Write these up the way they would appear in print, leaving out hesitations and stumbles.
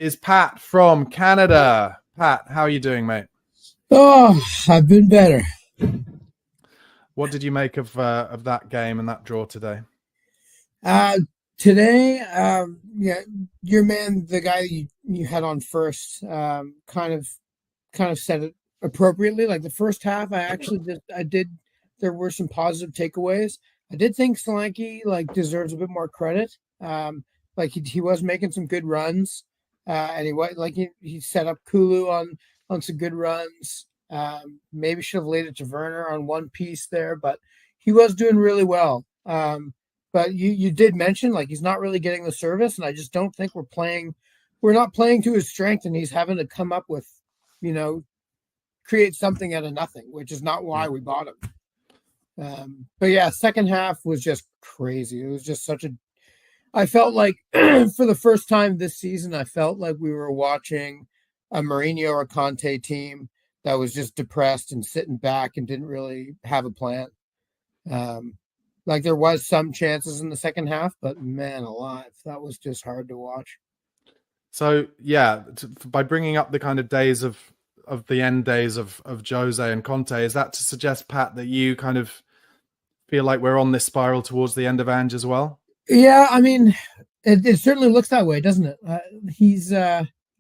is Pat from Canada. Pat, how are you doing, mate? Oh, I've been better. What did you make of that game and that draw today? Today, yeah, your man, the guy you had on first, kind of said it appropriately. Like the first half, there were some positive takeaways. I did think Solanke deserves a bit more credit. He was making some good runs, and he set up Kulu on some good runs. Maybe should have laid it to Werner on one piece there, but he was doing really well. But you did mention he's not really getting the service, and I just don't think we're not playing to his strength, and he's having to come up with, create something out of nothing, which is not why we bought him. But yeah, second half was just crazy. It was just I felt like for the first time this season, I felt like we were watching a Mourinho or Conte team that was just depressed and sitting back and didn't really have a plan. There was some chances in the second half, but man alive, that was just hard to watch. So yeah, by bringing up the kind of days of the end days of Jose and Conte, is that to suggest, Pat, that you kind of feel like we're on this spiral towards the end of Ange as well? Yeah, I mean, it certainly looks that way, doesn't it?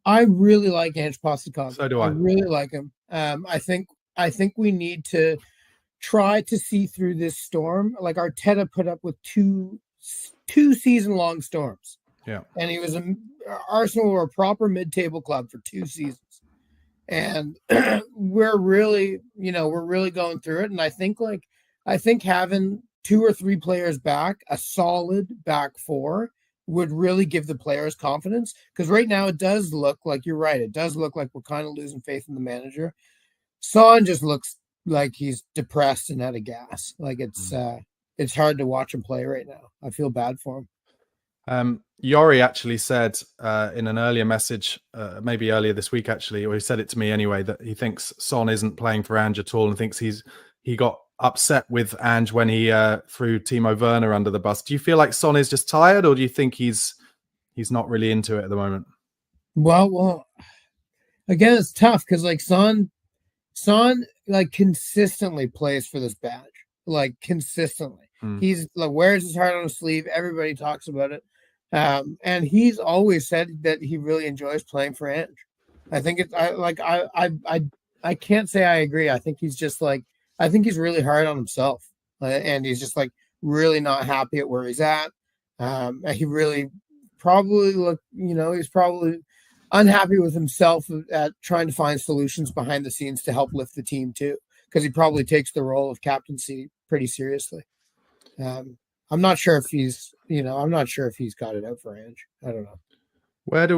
I really like Ange Postecoglou. So do I. I really like him. I think we need to try to see through this storm. Like Arteta put up with two season-long storms. Yeah. And Arsenal were a proper mid-table club for 2 seasons. And we're really going through it. And I think having 2 or 3 players back, a solid back four, would really give the players confidence. Because right now it does look like, you're right, it does look like we're kind of losing faith in the manager. Son just looks like he's depressed and out of gas. It's hard to watch him play right now. I feel bad for him. Yori actually said in an earlier message, maybe earlier this week actually, or he said it to me anyway, that he thinks Son isn't playing for Ange at all, and thinks he got upset with Ange when he threw Timo Werner under the bus. Do you feel like Son is just tired, or do you think he's not really into it at the moment? Well, again, it's tough because Son consistently plays for this badge, consistently. He's wears his heart on his sleeve. Everybody talks about it. And he's always said that he really enjoys playing for Ange. I think I can't say I agree. I think he's just I think he's really hard on himself, and he's just really not happy at where he's at. He really probably he's probably unhappy with himself at trying to find solutions behind the scenes to help lift the team too, because he probably takes the role of captaincy pretty seriously. I'm not sure if he's got it out for Ange. I don't know. Where do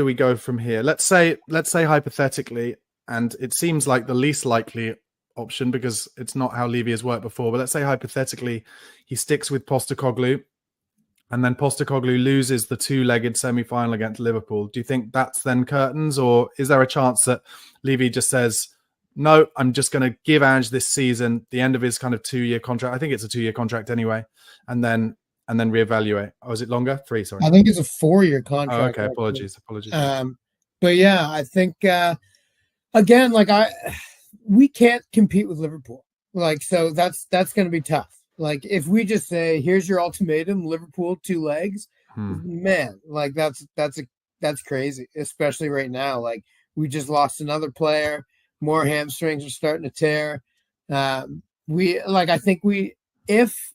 we go from here? Let's say hypothetically, and it seems like the least likely option because it's not how Levy has worked before, but let's say hypothetically he sticks with Postecoglou, and then Postecoglou loses the 2-legged semi-final against Liverpool. Do you think that's then curtains, or is there a chance that Levy just says, no, I'm just going to give Ange this season, the end of his kind of 2-year contract? I think it's a 2-year contract anyway, and then reevaluate. Oh, is it longer? 3, sorry. I think it's a 4-year contract. Oh, okay. Apologies. But yeah, I think again, we can't compete with Liverpool. So that's going to be tough. If we just say, here's your ultimatum, Liverpool 2 legs, man, that's crazy, especially right now. We just lost another player. More hamstrings are starting to tear. I think if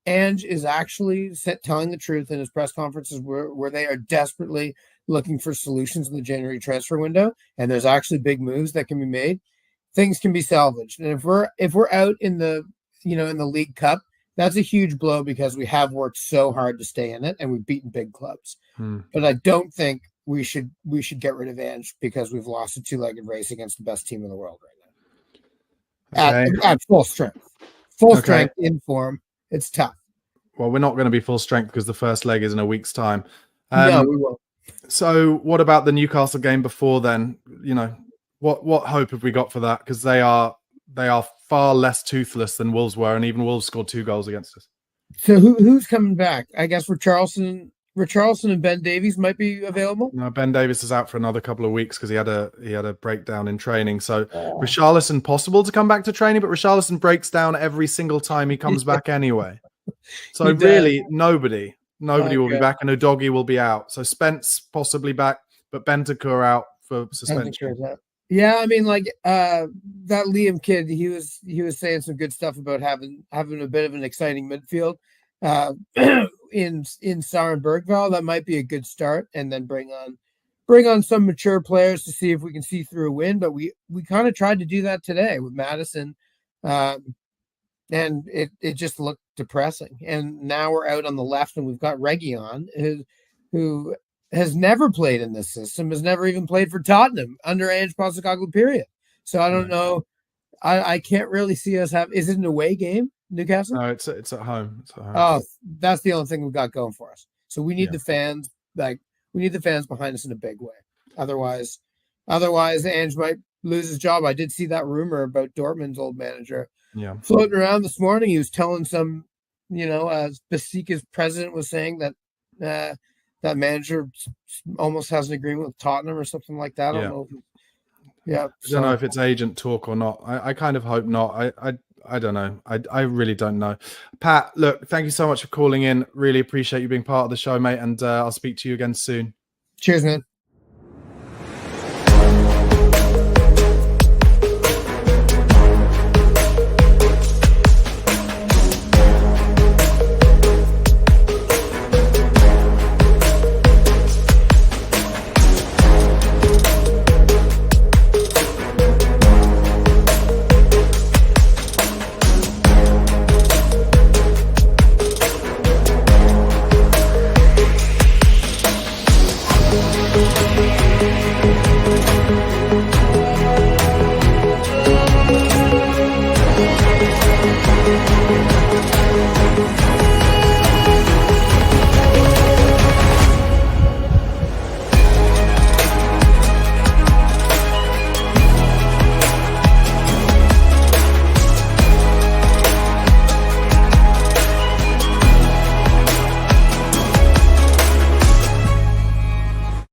Ange is actually telling the truth in his press conferences where they are desperately looking for solutions in the January transfer window, and there's actually big moves that can be made, things can be salvaged. And if we're out in the in the League Cup, that's a huge blow because we have worked so hard to stay in it and we've beaten big clubs. But I don't think we should get rid of Ange because we've lost a 2-legged race against the best team in the world right now. At full strength. Strength in form. It's tough. Well, we're not going to be full strength because the first leg is in a week's time. No, we won't. So what about the Newcastle game before then? What hope have we got for that? Because they are far less toothless than Wolves were, and even Wolves scored 2 goals against us. So who's coming back? I guess Richarlison Richarlison and Ben Davies might be available. No, Ben Davies is out for another couple of weeks because he had a breakdown in training. So Richarlison possible to come back to training, but Richarlison breaks down every single time he comes back anyway. So really, nobody will be back, and Udogie will be out. So Spence possibly back, but Bentancur out for suspension. Yeah, I mean, like that Liam kid, he was saying some good stuff about having a bit of an exciting midfield. In Sarr and Bergvall, that might be a good start, and then bring on some mature players to see if we can see through a win. But we kind of tried to do that today with Madison, and it just looked depressing. And now we're out on the left, and we've got Reguilon, who has never played in this system, has never even played for Tottenham under Ange Postecoglou, period. So I don't know. I can't really see us have. Is it an away game, Newcastle? No, it's at home. It's at home. Oh, that's the only thing we've got going for us. So we need the fans. We need the fans behind us in a big way. Otherwise, Ange might lose his job. I did see that rumor about Dortmund's old manager floating around this morning. He was telling some, Benfica's president was saying that that manager almost has an agreement with Tottenham or something like that. I don't know. I don't know if it's agent talk or not. I kind of hope not. I don't know. I really don't know. Pat, look, thank you so much for calling in. Really appreciate you being part of the show, mate. And I'll speak to you again soon. Cheers, man.